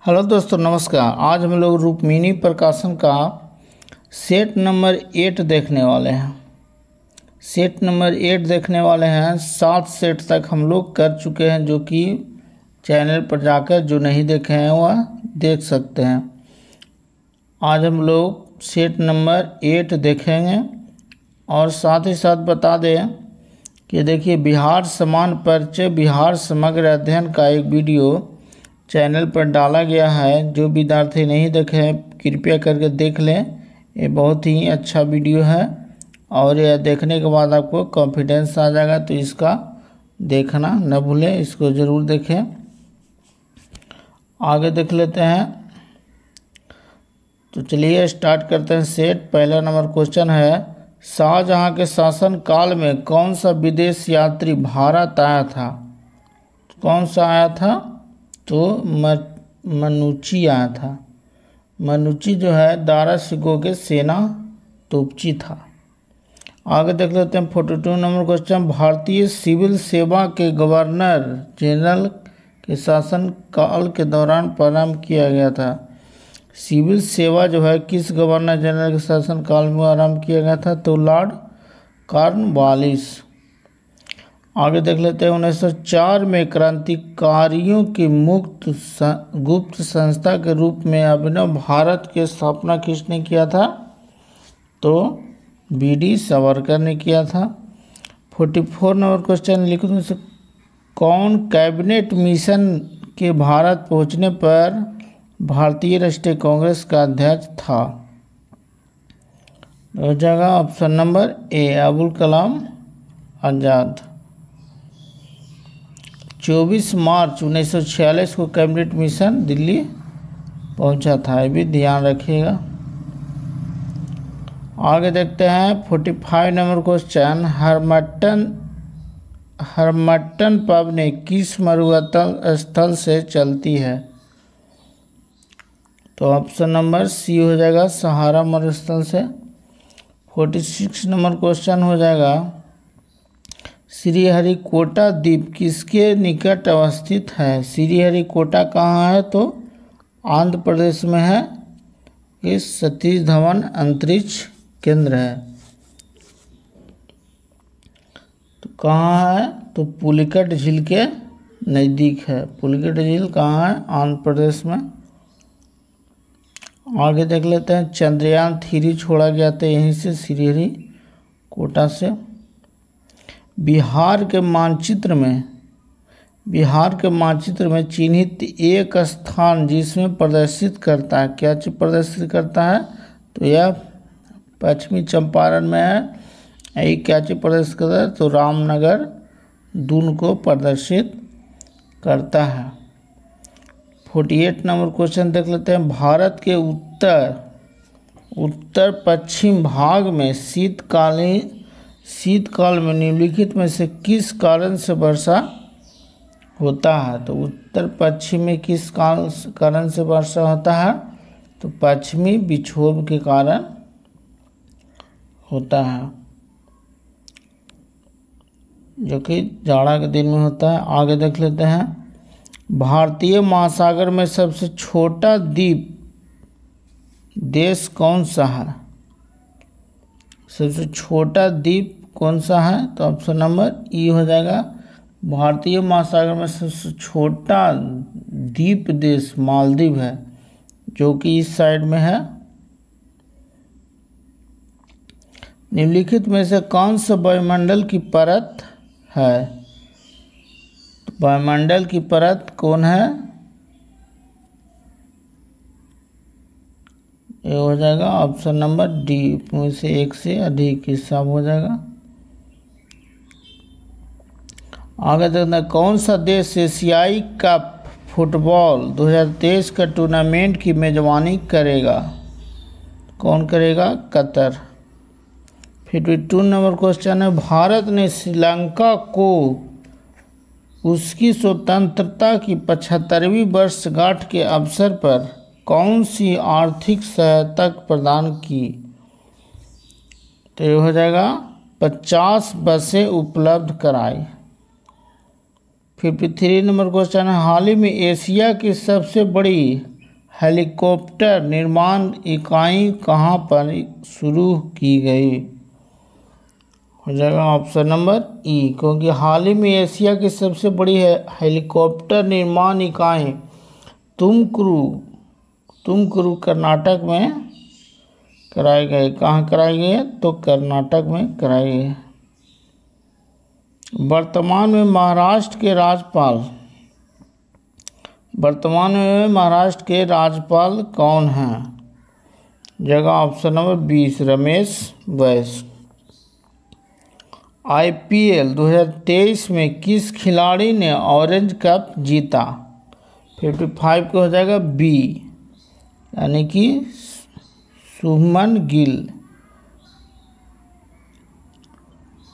Hello दोस्तों, नमस्कार। आज हम लोग रुक्मिणी प्रकाशन का सेट नंबर 8 देखने वाले हैं। सेट नंबर 8 देखने वाले हैं। 7 सेट तक हम लोग कर चुके हैं, जो कि चैनल पर जाकर जो नहीं देखे हैं वह देख सकते हैं। आज हम लोग सेट नंबर 8 देखेंगे और साथ ही साथ बता दें कि देखिए, बिहार समान परिचय बिहार समग्र अध्ययन का एक वीडियो चैनल पर डाला गया है। जो विद्यार्थी नहीं देखे हैं कृपया करके देख लें। ये बहुत ही अच्छा वीडियो है और यह देखने के बाद आपको कॉन्फिडेंस आ जाएगा, तो इसका देखना न भूलें, इसको ज़रूर देखें। आगे देख लेते हैं, तो चलिए स्टार्ट करते हैं सेट। पहला नंबर क्वेश्चन है, शाहजहां के शासन काल में कौन सा विदेश यात्री भारत आया था? कौन सा आया था? तो मनुची आया था। मनुची जो है दारा शिकोह के सेना तोपची था। आगे देख लेते हैं 42 नंबर क्वेश्चन, भारतीय सिविल सेवा के गवर्नर जनरल के शासन काल के दौरान प्रारंभ किया गया था। सिविल सेवा जो है किस गवर्नर जनरल के शासन काल में आरंभ किया गया था? तो लॉर्ड कॉर्नवालिस। आगे देख लेते हैं 1904 में क्रांतिकारियों की गुप्त संस्था के रूप में अभिनव भारत की स्थापना किसने किया था? तो बीडी सावरकर ने किया था। 44 नंबर क्वेश्चन लिख दूँ, कौन कैबिनेट मिशन के भारत पहुंचने पर भारतीय राष्ट्रीय कांग्रेस का अध्यक्ष था? हो जाएगा option number A, Abul Kalam Azad. 24 मार्च 1946 को कैबिनेट मिशन दिल्ली पहुंचा था, ये भी ध्यान रखिएगा। आगे देखते हैं 45 नंबर क्वेश्चन, हरमट्टन पबनी किस मरुस्थल स्थल से चलती है? तो ऑप्शन नंबर सी हो जाएगा, सहारा मरुस्थल से। 46 नंबर क्वेश्चन हो जाएगा, श्रीहरिकोटा द्वीप किसके निकट अवस्थित है? श्रीहरिकोटा कहाँ है? तो आंध्र प्रदेश में है। इस सतीश धवन अंतरिक्ष केंद्र है। तो कहाँ है? तो पुलिकट झील के नज़दीक है। पुलिकट झील कहाँ है? आंध्र प्रदेश में। आगे देख लेते हैं, चंद्रयान 3 छोड़ा गया था यहीं से, श्रीहरिकोटा से। बिहार के मानचित्र में चिन्हित एक स्थान जिसमें प्रदर्शित करता है, क्या चीज प्रदर्शित करता है? तो यह पश्चिमी चंपारण में है। यही क्या चीज प्रदर्शित करता है? तो रामनगर दून को प्रदर्शित करता है। 48 नंबर क्वेश्चन देख लेते हैं, भारत के उत्तर पश्चिम भाग में शीतकाल में निम्नलिखित में से किस कारण से वर्षा होता है? तो उत्तर पश्चिम में किस कारण से वर्षा होता है? तो पश्चिमी विक्षोभ के कारण होता है, जो कि जाड़ा के दिन में होता है। आगे देख लेते हैं, भारतीय महासागर में सबसे छोटा द्वीप देश कौन सा है? सबसे छोटा द्वीप कौन सा है? तो ऑप्शन नंबर ई हो जाएगा। भारतीय महासागर में सबसे छोटा द्वीप देश मालदीव है, जो कि इस साइड में है। निम्नलिखित में से कौन सा वायुमंडल की परत है? तो वायुमंडल की परत कौन है? ये हो जाएगा ऑप्शन नंबर डी, में से एक से अधिक हिस्सा हो जाएगा। आगे देखना, कौन सा देश एशियाई कप फुटबॉल 2023 का टूर्नामेंट की मेजबानी करेगा? कौन करेगा? कतर। 52 नंबर क्वेश्चन है, भारत ने श्रीलंका को उसकी स्वतंत्रता की 75वीं वर्षगांठ के अवसर पर कौन सी आर्थिक सहायता प्रदान की? तो ये हो जाएगा 50 बसें उपलब्ध कराई। 53 नंबर क्वेश्चन है, हाल ही में एशिया की सबसे बड़ी हेलीकॉप्टर निर्माण इकाई कहाँ पर शुरू की गई? हो जाएगा ऑप्शन नंबर ई, क्योंकि हाल ही में एशिया की सबसे बड़ी हेलीकॉप्टर निर्माण इकाई तुमकुरू कर्नाटक में कराई गई। कहाँ कराई गई है? तो कर्नाटक में कराई गई है। वर्तमान में महाराष्ट्र के राज्यपाल कौन हैं? जगह option number 20 Ramesh Bais. IPL 2023 में किस खिलाड़ी ने ऑरेंज कप जीता? 55 को हो जाएगा बी, यानी कि शुभमन गिल।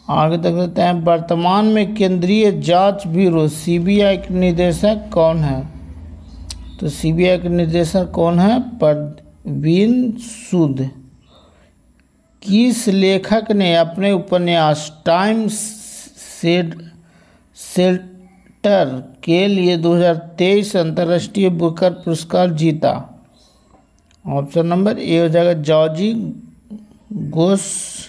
आगे तक लेते हैं। वर्तमान में केंद्रीय जांच ब्यूरो CBI के निदेशक कौन है? तो CBI के निदेशक कौन है? परवीन सूद। किस लेखक ने अपने उपन्यास टाइम शेल्टर के लिए 2023 अंतर्राष्ट्रीय बुकर पुरस्कार जीता? ऑप्शन नंबर ए हो जाएगा जॉर्जी गोस्पिडिनोव।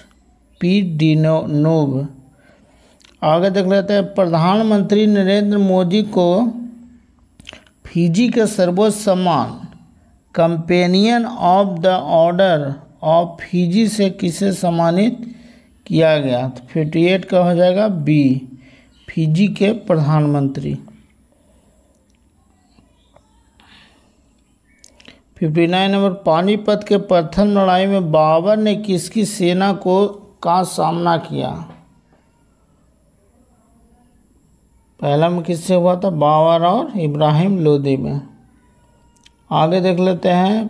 आगे देख लेते हैं। प्रधानमंत्री नरेंद्र मोदी को फिजी के सर्वोच्च सम्मान companion of the order of Fiji से किसे सम्मानित किया गया? तो 58 का हो जाएगा बी, फिजी के प्रधानमंत्री। 59 नंबर। पानीपत के प्रथम लड़ाई में बाबर ने किसकी सेना का सामना किया? पहला में किससे हुआ था? बाबर और इब्राहिम लोदी में। आगे देख लेते हैं।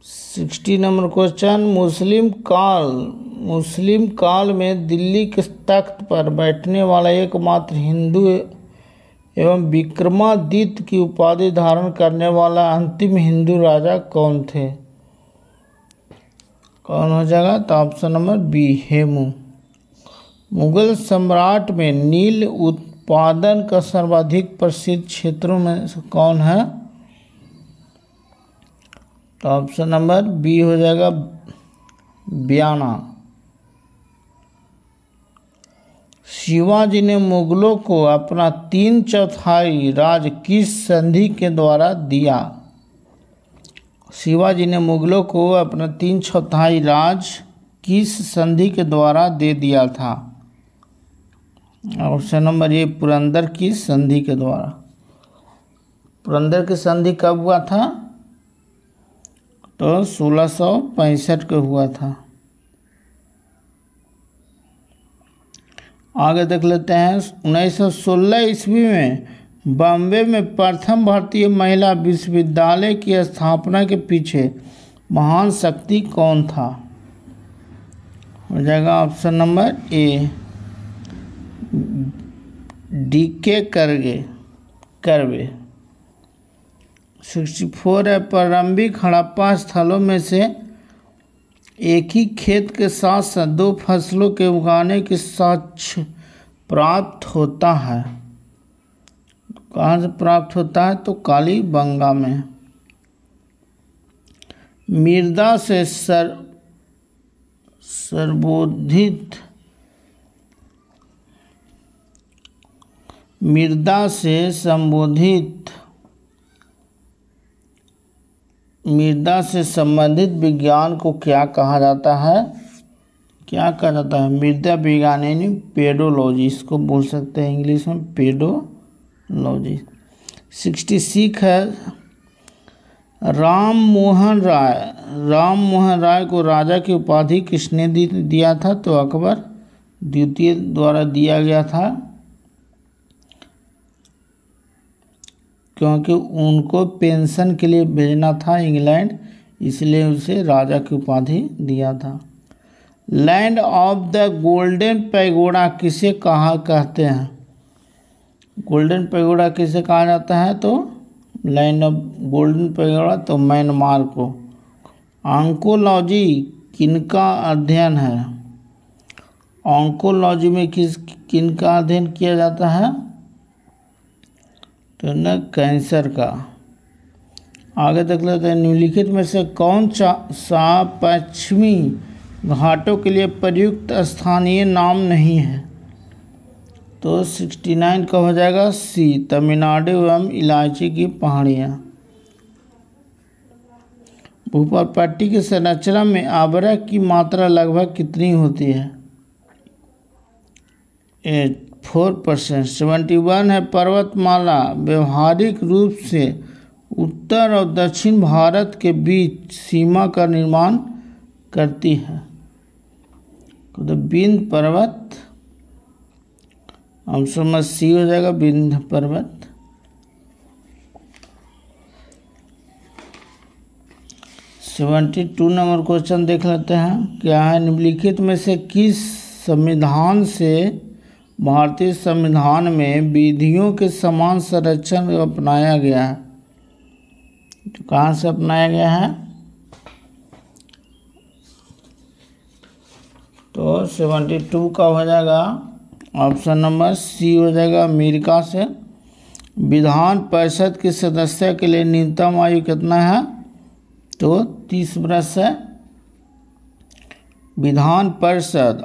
60 नंबर क्वेश्चन। मुस्लिम काल में दिल्ली के तख्त पर बैठने वाला एकमात्र हिंदू एवं विक्रमादित्य की उपाधि धारण करने वाला अंतिम हिंदू राजा कौन थे? कौन हो जाएगा? तो option number B, Hemu. Mughal सम्राट में नील उत्पादन का सर्वाधिक प्रसिद्ध क्षेत्रों में से कौन है? तो ऑप्शन नंबर बी हो जाएगा बयाना। शिवाजी ने मुगलों को अपना 3/4 राज किस संधि के द्वारा दिया? शिवाजी ने मुगलों को अपना 3/4 राज किस संधि के द्वारा दे दिया था? ऑप्शन नंबर ए, पुरंदर की संधि के द्वारा। पुरंदर की संधि कब हुआ था? तो 1665 को हुआ था। आगे देख लेते हैं। 1916 ईस्वी में बॉम्बे में प्रथम भारतीय महिला विश्वविद्यालय की स्थापना के पीछे महान शक्ति कौन था? हो जाएगा option number A, DK curve. 64 है। प्रारंभिक हड़प्पा स्थलों में से एक ही खेत के साथ साथ 2 फसलों के उगाने की साक्ष्य प्राप्त होता है। कहाँ से प्राप्त होता है? तो कालीबंगा में। मृदा से संबंधित विज्ञान को क्या कहा जाता है? मृदा विज्ञान यानी पेडोलॉजी, इसको बोल सकते हैं इंग्लिश में पेडोलॉजी। 66 है। राम मोहन राय को राजा की उपाधि किसने दिया था? तो अकबर द्वितीय द्वारा दिया गया था, क्योंकि उनको पेंशन के लिए भेजना था इंग्लैंड, इसलिए उसे राजा की उपाधि दिया था। Land of the golden pagoda किसे कहते हैं? गोल्डन पैगोडा किसे कहा जाता है? तो लैंड ऑफ गोल्डन पैगोडा तो म्यांमार को। ऑन्कोलॉजी किनका अध्ययन है? ऑन्कोलॉजी में किनका अध्ययन किया जाता है? तो न कैंसर का। आगे देख लेते हैं, निम्नलिखित में से कौन सा पश्चिमी घाटों के लिए प्रयुक्त स्थानीय नाम नहीं है? तो 69 का हो जाएगा सी, तमिलनाडु एवं इलायची की पहाड़ियाँ। भूपर पट्टी की संरचना में आवर्त की मात्रा लगभग कितनी होती है? 4%। 71 है, पर्वतमाला व्यवहारिक रूप से उत्तर और दक्षिण भारत के बीच सीमा का निर्माण करती है। तो विंध्य पर्वत, ऑप्शन में सी हो जाएगा, विंध्य पर्वत। सेवेंटी 2 नंबर क्वेश्चन देख लेते हैं, क्या है? निम्नलिखित में से किस संविधान से भारतीय संविधान में विधियों के समान संरक्षण अपनाया गया है? तो कहाँ से अपनाया गया है? तो 72 का हो जाएगा, ऑप्शन नंबर सी हो जाएगा, अमेरिका से। विधान परिषद के सदस्य के लिए न्यूनतम आयु कितना है? तो 30 वर्ष है। विधान परिषद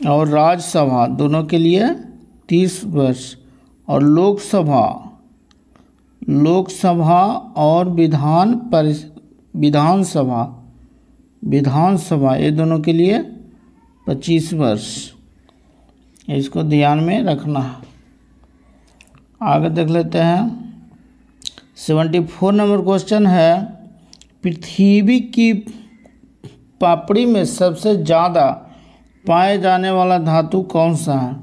और राज्यसभा दोनों के लिए 30 वर्ष, और लोकसभा और विधानसभा ये दोनों के लिए 25 वर्ष। इसको ध्यान में रखना है। आगे देख लेते हैं, 74 नंबर क्वेश्चन है, पृथ्वी की पापड़ी में सबसे ज़्यादा पाए जाने वाला धातु कौन सा है?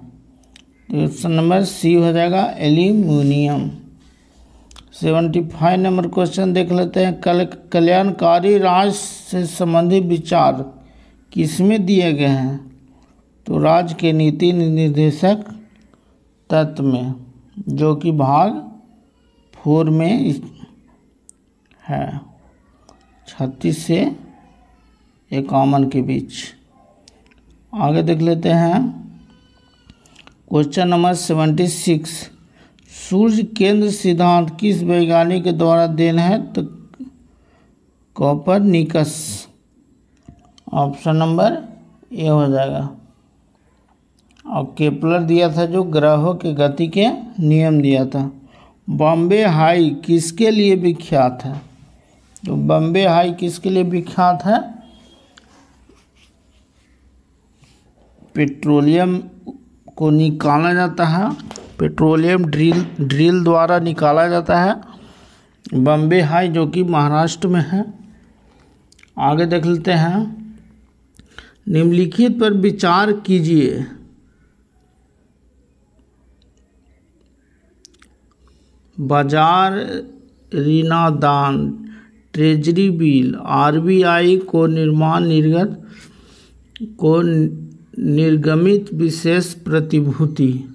तो ऑप्शन नंबर सी हो जाएगा, एल्यूमिनियम। 75 नंबर क्वेश्चन देख लेते हैं, कल्याणकारी राज्य से संबंधित विचार किसमें दिए गए हैं? तो राज्य के नीति निर्देशक तत्व में, जो कि भाग 4 में है, 36 से 51 के बीच। आगे देख लेते हैं, क्वेश्चन नंबर 76, सूर्य केंद्र सिद्धांत किस वैज्ञानिक के द्वारा देन है? तो कोपरनिकस, ऑप्शन नंबर ए हो जाएगा। और केपलर दिया था जो ग्रहों के गति के नियम दिया था। बॉम्बे हाई किसके लिए विख्यात है? तो बॉम्बे हाई किसके लिए विख्यात है? पेट्रोलियम को निकाला जाता है, पेट्रोलियम ड्रिल द्वारा निकाला जाता है बॉम्बे हाई, जो कि महाराष्ट्र में है। आगे देख लेते हैं, निम्नलिखित पर विचार कीजिए। बाजार ऋणादान, ट्रेजरी बिल, आरबीआई को निर्गमित विशेष प्रतिभूति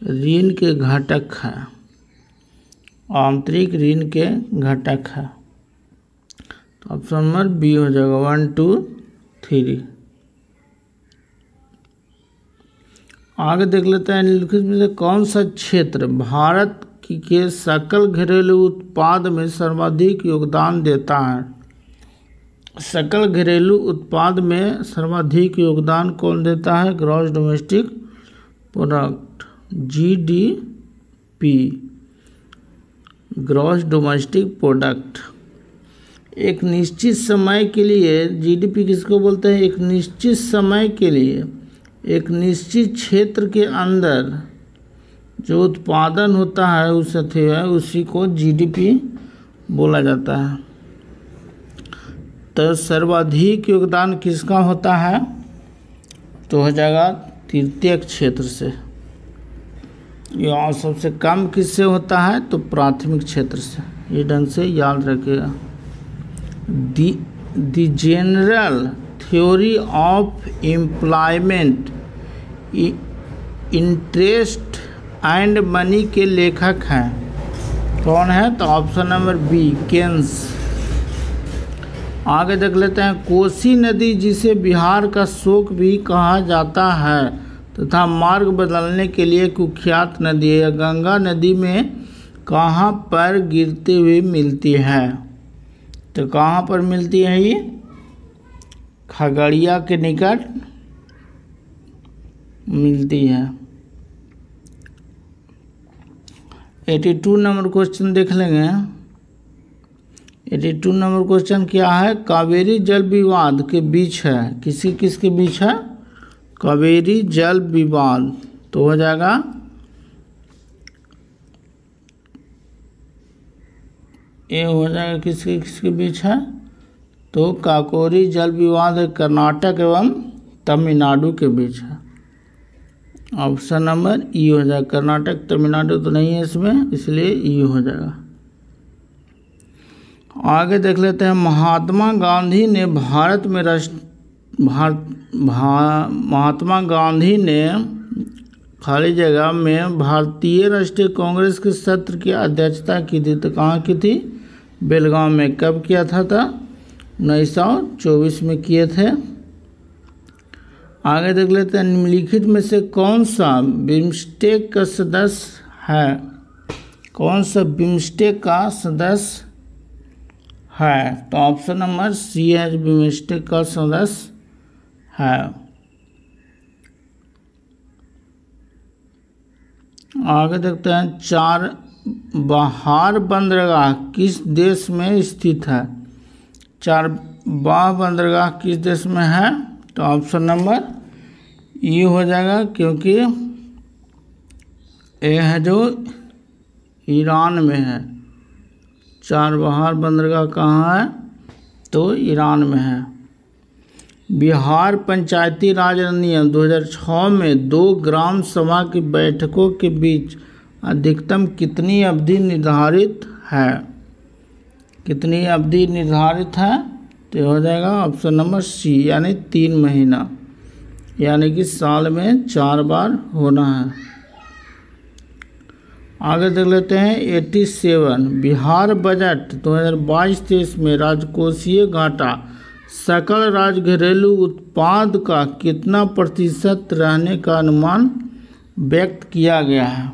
ऋण के घटक है, आंतरिक ऋण के घटक है। तो ऑप्शन नंबर बी हो जाएगा, 1, 2, 3। आगे देख लेते हैं, निम्नलिखित में से कौन सा क्षेत्र भारत के सकल घरेलू उत्पाद में सर्वाधिक योगदान देता है? सकल घरेलू उत्पाद में सर्वाधिक योगदान कौन देता है? Gross domestic product, GDP, gross domestic product. एक निश्चित समय के लिए, जीडीपी किसको बोलते हैं? एक निश्चित समय के लिए एक निश्चित क्षेत्र के अंदर जो उत्पादन होता है उसी को जीडीपी बोला जाता है। तो सर्वाधिक योगदान किसका होता है? तो हो जाएगा तृतीय क्षेत्र से। या सबसे कम किससे होता है? तो प्राथमिक क्षेत्र से। ये ढंग से याद रखिएगा। The general theory of employment, interest and money के लेखक हैं कौन है? तो ऑप्शन नंबर बी, केन्स। आगे देख लेते हैं, कोसी नदी जिसे बिहार का शोक भी कहा जाता है तथा मार्ग बदलने के लिए कुख्यात नदी है, गंगा नदी में कहाँ पर गिरते हुए मिलती है? तो कहाँ पर मिलती है ये? खगड़िया के निकट मिलती है। 82 नंबर क्वेश्चन देख लेंगे। 82 नंबर क्वेश्चन क्या है? कावेरी जल विवाद के बीच है। किसके बीच है? कावेरी जल विवाद। तो हो जाएगा ये हो जाएगा किसके बीच है? तो काकोरी जल विवाद कर्नाटक एवं तमिलनाडु के बीच है। ऑप्शन नंबर ई हो जाएगा। कर्नाटक तमिलनाडु तो नहीं है इसमें, इसलिए ई हो जाएगा। आगे देख लेते हैं। महात्मा गांधी ने महात्मा गांधी ने खाली जगह में भारतीय राष्ट्रीय कांग्रेस के सत्र की अध्यक्षता की थी। तो कहाँ की थी? बेलगांव में। कब किया था? 1924 में किए थे। आगे देख लेते हैं। निम्नलिखित में से कौन सा बिम्स्टेक का सदस्य है? कौन सा बिम्स्टेक का सदस्य है? तो ऑप्शन नंबर सी है, बिम्स्टेक का सदस्य है। आगे देखते हैं। चाबहार बंदरगाह किस देश में स्थित है? चाबहार बंदरगाह किस देश में है? तो ऑप्शन नंबर ई हो जाएगा, क्योंकि ये है जो ईरान में है। चाबहार बंदरगाह कहाँ है? तो ईरान में है। बिहार पंचायती राज अधिनियम 2006 में 2 ग्राम सभा की बैठकों के बीच अधिकतम कितनी अवधि निर्धारित है? कितनी अवधि निर्धारित है? तो हो जाएगा ऑप्शन नंबर सी, यानी 3 महीना, यानी कि साल में 4 बार होना है। आगे देख लेते हैं। 87 बिहार बजट 2022-23 में राजकोषीय घाटा सकल राज्य घरेलू उत्पाद का कितना प्रतिशत रहने का अनुमान व्यक्त किया गया है?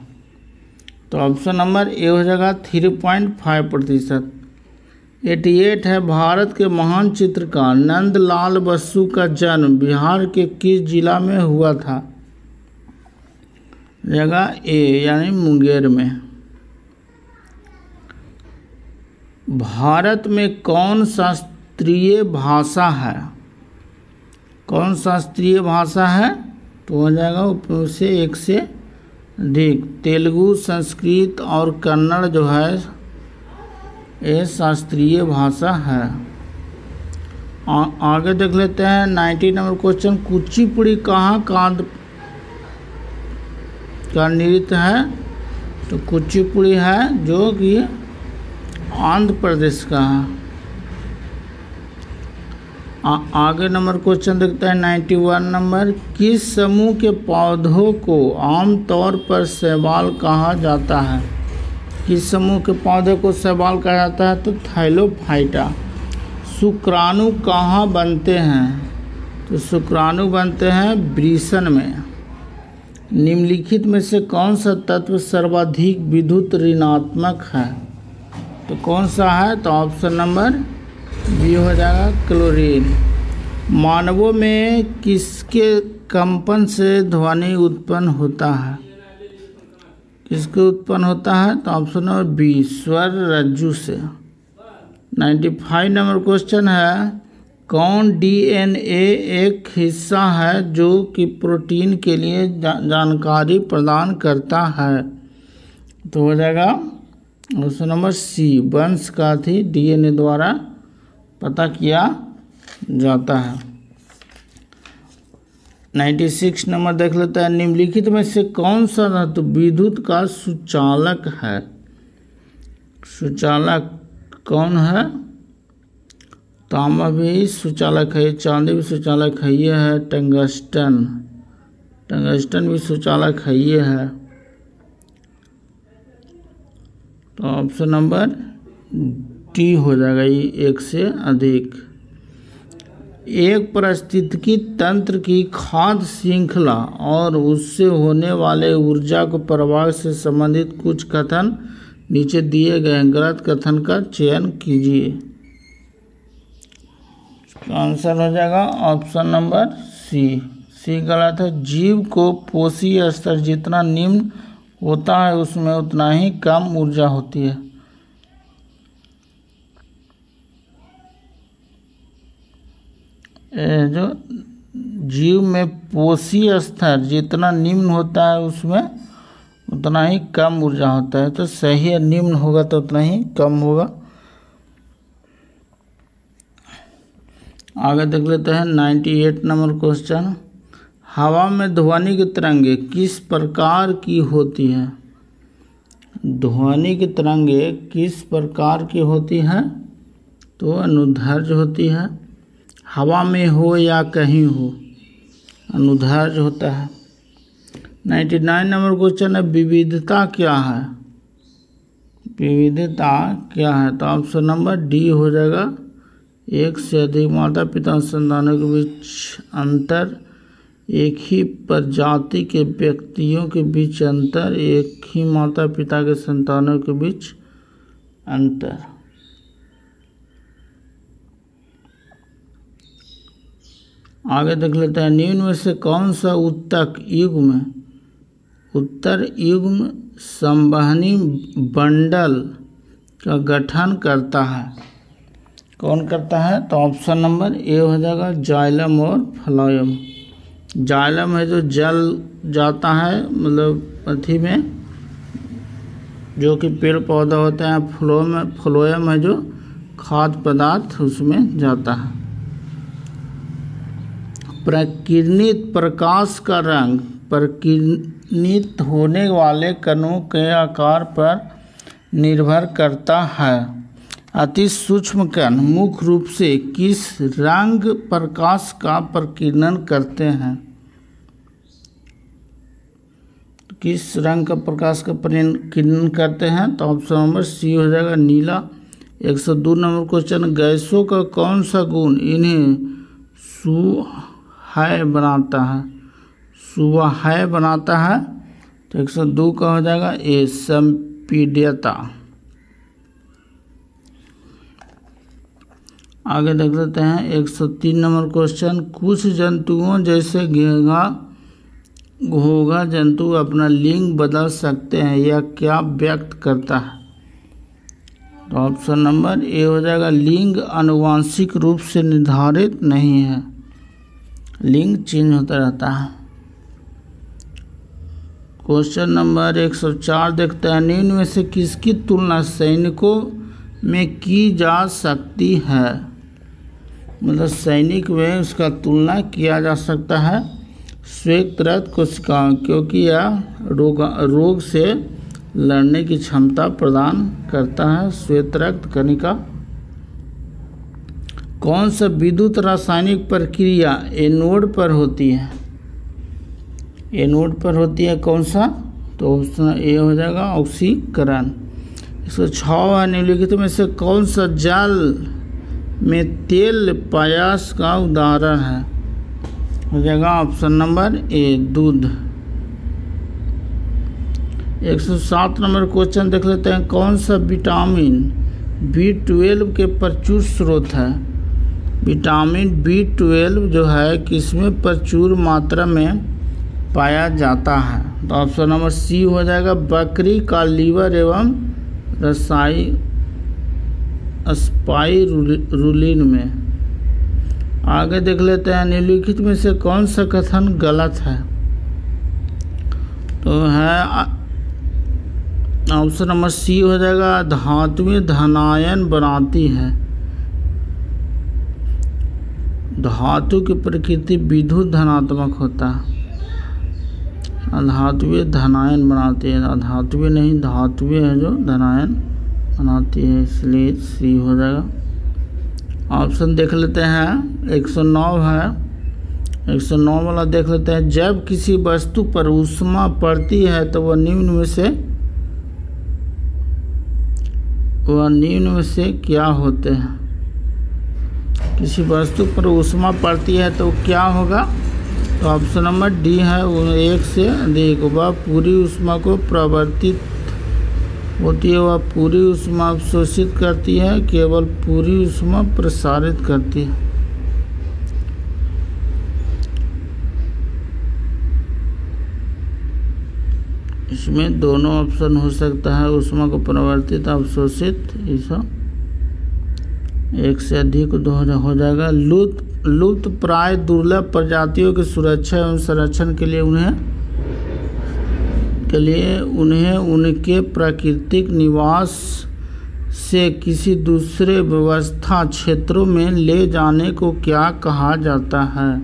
तो ऑप्शन नंबर ए हो जाएगा 3.5%। 88 है। भारत के महान चित्रकार नंदलाल बसु का जन्म बिहार के किस जिला में हुआ था? जगह ए, यानी मुंगेर में। भारत में कौन शास्त्रीय भाषा है? कौन शास्त्रीय भाषा है? तो हो जाएगा ऊपर से 1 से अधिक। तेलुगु, संस्कृत और कन्नड़ जो है ये शास्त्रीय भाषा है। आगे देख लेते हैं। 90 नंबर क्वेश्चन। कुचिपुड़ी कहाँ का नृत्य है? तो कुचिपुड़ी है जो कि आंध्र प्रदेश का है। आगे नंबर क्वेश्चन देखते हैं। 91 नंबर। किस समूह के पौधों को आमतौर पर शैवाल कहा जाता है? किस समूह के पौधे को शैवाल कहा जाता है? तो थाइलोफाइटा। शुक्राणु कहाँ बनते हैं? तो शुक्राणु बनते हैं वृषण में। निम्नलिखित में से कौन सा तत्व सर्वाधिक विद्युत ऋणात्मक है? तो कौन सा है? तो ऑप्शन नंबर बी हो जाएगा, क्लोरीन। मानवों में किसके कंपन से ध्वनि उत्पन्न होता है? किसके उत्पन्न होता है? तो ऑप्शन नंबर बी, स्वर रज्जु से। 95 नंबर क्वेश्चन है। कौन डीएनए एक हिस्सा है जो कि प्रोटीन के लिए जानकारी प्रदान करता है? तो हो जाएगा ऑप्शन नंबर सी, वंश का थी डीएनए द्वारा पता किया जाता है। 96 नंबर देख लेते हैं। निम्नलिखित में से कौन सा धातु विद्युत का सुचालक है? सुचालक कौन है? तांबा भी सुचालक है, चांदी भी सुचालक है, ये है टंगस्टन। टंगस्टन भी सुचालक है, ये है। तो ऑप्शन नंबर डी हो जाएगा, ये 1 से अधिक। एक पारिस्थितिकी तंत्र की खाद्य श्रृंखला और उससे होने वाले ऊर्जा को प्रवाह से संबंधित कुछ कथन नीचे दिए गए गलत कथन का चयन कीजिए। इसका आंसर हो जाएगा ऑप्शन नंबर सी गलत है। जीव को पोषी स्तर जितना निम्न होता है उसमें उतना ही कम ऊर्जा होती है। जो जीव में पोषी स्तर जितना निम्न होता है उसमें उतना ही कम ऊर्जा होता है, तो सही है, निम्न होगा तो उतना ही कम होगा। आगे देख लेते हैं 98 नंबर क्वेश्चन। हवा में ध्वनि की तरंगे किस प्रकार की होती है? ध्वनि की तरंगे किस प्रकार की होती है? तो अनुदैर्घ्य होती है। हवा में हो या कहीं हो, अनुदैर्घ्य होता है। 99 नंबर क्वेश्चन है, विविधता क्या है? विविधता क्या है? तो ऑप्शन नंबर डी हो जाएगा, एक से अधिक माता पिता संतानों के बीच अंतर, एक ही प्रजाति के व्यक्तियों के बीच अंतर, एक ही माता पिता के संतानों के बीच अंतर। आगे देख लेते हैं, निम्न में से कौन सा उत्तर युग्म संवहनी बंडल का गठन करता है? कौन करता है? तो ऑप्शन नंबर ए हो जाएगा, जाइलम और फ्लोएम। जाइलम है जो जल जाता है, मतलब अथी में जो कि पेड़ पौधा होता है। फ्लोएम है जो खाद्य पदार्थ उसमें जाता है। प्रकीर्णित प्रकाश का रंग प्रकीर्णित होने वाले कणों के आकार पर निर्भर करता है। अति सूक्ष्म कण मुख्य रूप से किस रंग प्रकाश का प्रकीर्णन करते हैं? किस रंग का प्रकाश का प्रकीर्णन करते हैं? तो ऑप्शन नंबर सी हो जाएगा, नीला। 102 नंबर क्वेश्चन, गैसों का कौन सा गुण इन्हें सुहाय बनाता है? सुहाय बनाता है। तो 102 का हो जाएगा ए, संपीड्यता। आगे देख लेते हैं 103 नंबर क्वेश्चन, कुछ जंतुओं जैसे घोंघा जंतु अपना लिंग बदल सकते हैं, यह क्या व्यक्त करता है? तो ऑप्शन नंबर ए हो जाएगा, लिंग आनुवांशिक रूप से निर्धारित नहीं है, लिंग चेंज होता रहता है। क्वेश्चन नंबर 104 देखते हैं, निम्न में से किसकी तुलना सैनिकों में की जा सकती है? मतलब सैनिक में उसका तुलना किया जा सकता है श्वेत रक्त कोशिकाओं, क्योंकि यह रोग से लड़ने की क्षमता प्रदान करता है, श्वेत रक्त कणिका। कौन सा विद्युत रासायनिक प्रक्रिया एनोड पर होती है? एनोड पर होती है कौन सा? तो ऑप्शन ए हो जाएगा, ऑक्सीकरण। 106 है, निम्नलिखित में से कौन सा जल में तेल पायस का उदाहरण है? हो जाएगा ऑप्शन नंबर ए, दूध। 107 नंबर क्वेश्चन देख लेते हैं, कौन सा विटामिन B12 के प्रचुर स्रोत है? विटामिन B12 जो है किसमें प्रचुर मात्रा में पाया जाता है? तो ऑप्शन नंबर सी हो जाएगा, बकरी का लीवर एवं स्पाइरुलिन में। आगे देख लेते हैं, निम्नलिखित में से कौन सा कथन गलत है? तो है ऑप्शन नंबर सी हो जाएगा, धातुएं धनायन बनाती है। धातु की प्रकृति विद्युत धनात्मक होता है, धातुएं धनायन बनाती है, धातुएं नहीं, धातुएं है जो धनायन बनाती है, इसलिए सी हो जाएगा। ऑप्शन देख लेते हैं 109 है, 109 वाला देख लेते हैं, जब किसी वस्तु पर ऊष्मा पड़ती है तो वह निम्न में से क्या होते हैं? किसी वस्तु पर ऊष्मा पड़ती है तो क्या होगा? तो ऑप्शन नंबर डी है, वो एक से अधिक, वह पूरी ऊष्मा को होती है वह पूरी ऊष्मा अवशोषित करती है, केवल पूरी ऊष्मा प्रसारित करती है। इसमें दोनों ऑप्शन हो सकता है, ऊष्मा को परिवर्तित अवशोषित, ऐसा एक से अधिक हो जाएगा। लुप्त प्राय दुर्लभ प्रजातियों की सुरक्षा एवं संरक्षण के लिए उन्हें उनके प्राकृतिक निवास से किसी दूसरे व्यवस्था क्षेत्रों में ले जाने को क्या कहा जाता है?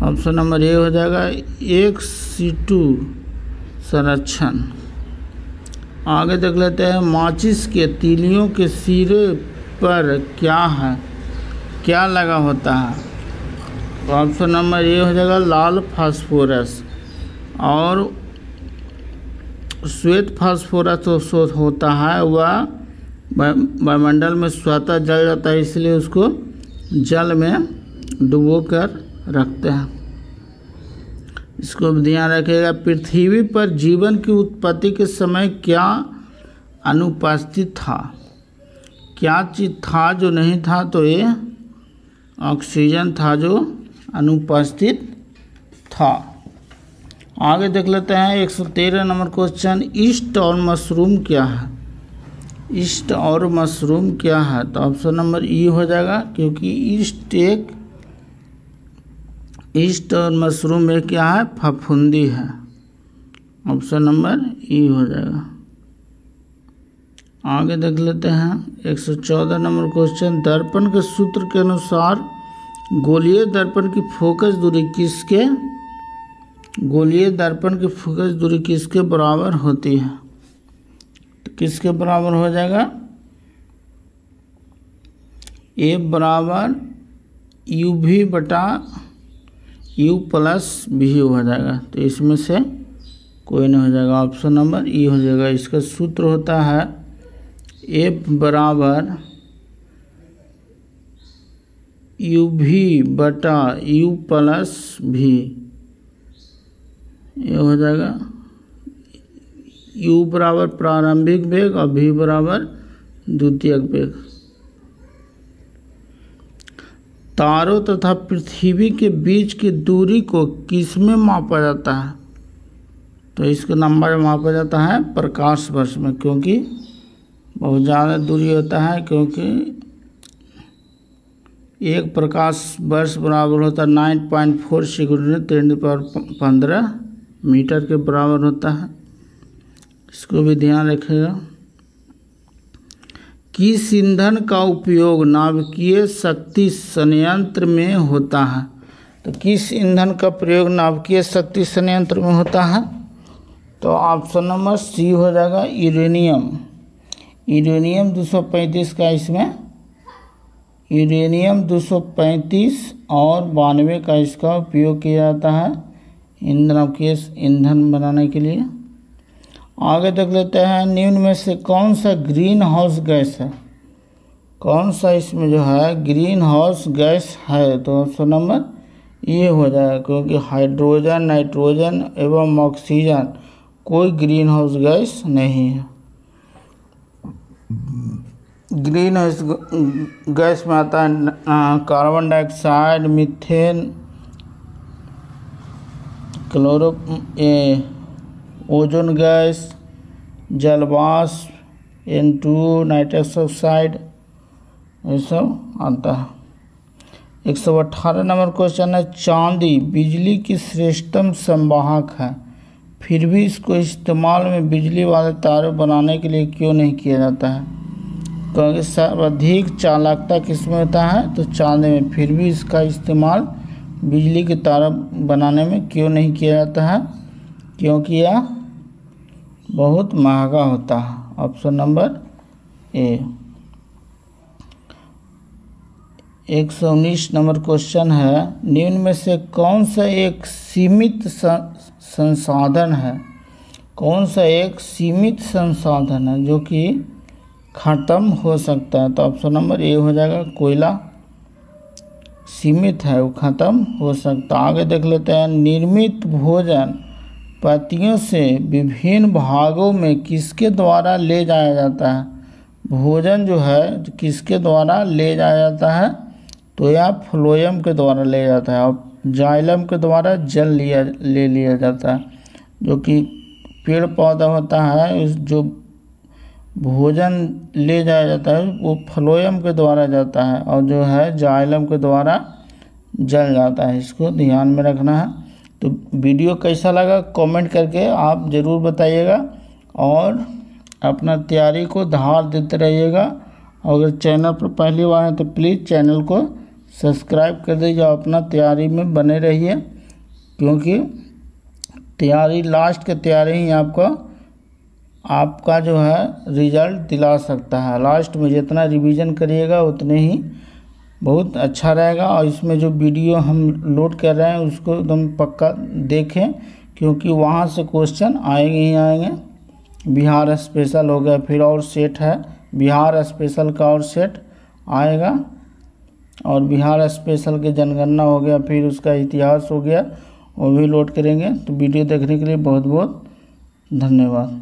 ऑप्शन नंबर ए हो जाएगा एक सीटू संरक्षण। आगे देख लेते हैं, माचिस के तीलियों के सिरे पर क्या लगा होता है? तो ऑप्शन नंबर ए हो जाएगा लाल फास्फोरस। और श्वेत फास्फोरस होता है, वह वायुमंडल में स्वतः जल जाता है, इसलिए उसको जल में डुबो कर रखते हैं। इसको ध्यान रखिएगा। पृथ्वी पर जीवन की उत्पत्ति के समय क्या अनुपस्थित था? क्या चीज़ था जो नहीं था? तो ये ऑक्सीजन था जो अनुपस्थित था। आगे देख लेते हैं 113 नंबर क्वेश्चन, ईस्ट और मशरूम क्या है? ईस्ट और मशरूम क्या है? तो ऑप्शन नंबर ई हो जाएगा, क्योंकि ईस्ट और मशरूम में क्या है? फफूंदी है। ऑप्शन नंबर ई हो जाएगा। आगे देख लेते हैं 114 नंबर क्वेश्चन, दर्पण के सूत्र के अनुसार गोलीय दर्पण की फोकस दूरी किसके बराबर होती है? तो किसके बराबर हो जाएगा? ए बराबर यू भी बटा यू प्लस भी हो जाएगा। तो इसमें से कोई नहीं हो जाएगा, ऑप्शन नंबर ई हो जाएगा। इसका सूत्र होता है एफ बराबर यू भी बटा यू प्लस भी, ये हो जाएगा। यू बराबर प्रारंभिक वेग और भी बराबर द्वितीयक वेग। तारों तथा पृथ्वी के बीच की दूरी को किसमें मापा जाता है? तो इसको नंबर में मापा जाता है प्रकाश वर्ष में, क्योंकि बहुत ज़्यादा दूरी होता है, क्योंकि एक प्रकाश वर्ष बराबर होता है 9.4 × 10⁻15 मीटर के बराबर होता है। इसको भी ध्यान रखिएगा। किस ईंधन का उपयोग नाभिकीय शक्ति संयंत्र में होता है? तो किस ईंधन का प्रयोग नाभिकीय शक्ति संयंत्र में होता है? तो ऑप्शन नंबर सी हो जाएगा यूरेनियम। यूरेनियम 235 का इसमें यूरेनियम 235 और 92 का इसका उपयोग किया जाता है ईंधन बनाने के लिए। आगे देख लेते हैं, निम्न में से कौन सा ग्रीन हाउस गैस है? कौन सा इसमें जो है ग्रीन हाउस गैस है? तो ऑप्शन नंबर ये हो जाएगा, क्योंकि हाइड्रोजन, नाइट्रोजन एवं ऑक्सीजन कोई ग्रीन हाउस गैस नहीं है। ग्रीन हाउस गैस में आता है carbon dioxide, methane, ozone gas, जलवाष्प, N2, नाइट्रस ऑक्साइड, ये सब आता है। 118 नंबर क्वेश्चन है, चांदी बिजली की श्रेष्ठतम संवाहक है, फिर भी इसको इस्तेमाल में बिजली वाले तारों बनाने के लिए क्यों नहीं किया जाता है? क्योंकि सर्वाधिक चालकता किसमें होता है? तो चांदी में, फिर भी इसका इस्तेमाल बिजली के तार बनाने में क्यों नहीं किया जाता है? क्योंकि यह बहुत महंगा होता है। Option number A. 119 number question है, निम्न में से कौन सा एक सीमित संसाधन है? कौन सा एक सीमित संसाधन है जो कि ख़त्म हो सकता है? तो ऑप्शन नंबर ए हो जाएगा कोयला। सीमित है, वो ख़त्म हो सकता है। आगे देख लेते हैं, निर्मित भोजन पत्तियों से विभिन्न भागों में किसके द्वारा ले जाया जाता है? भोजन जो है किसके द्वारा ले जाया जाता है? तो यह फ्लोएम के द्वारा ले जाता है और जाइलम के द्वारा जल ले लिया जाता है। जो कि पेड़ पौधा होता है जो भोजन ले जाया जाता है वो फ्लोएम के द्वारा जाता है और जो है जाइलम के द्वारा जल जाता है। इसको ध्यान में रखना है। तो वीडियो कैसा लगा कमेंट करके आप ज़रूर बताइएगा और अपना तैयारी को धार देते रहिएगा। अगर चैनल पर पहली बार है तो प्लीज़ चैनल को सब्सक्राइब कर दीजिए और अपना तैयारी में बने रहिए, क्योंकि तैयारी लास्ट की तैयारी ही आपका जो है रिजल्ट दिला सकता है। लास्ट में जितना रिवीजन करिएगा उतने ही बहुत अच्छा रहेगा। और इसमें जो वीडियो हम लोड कर रहे हैं उसको एकदम पक्का देखें, क्योंकि वहाँ से क्वेश्चन आएंगे ही आएंगे। बिहार स्पेशल हो गया, फिर और सेट है बिहार स्पेशल का और सेट आएगा, और बिहार स्पेशल के जनगणना हो गया, फिर उसका इतिहास हो गया, वो भी लोड करेंगे। तो वीडियो देखने के लिए बहुत बहुत धन्यवाद।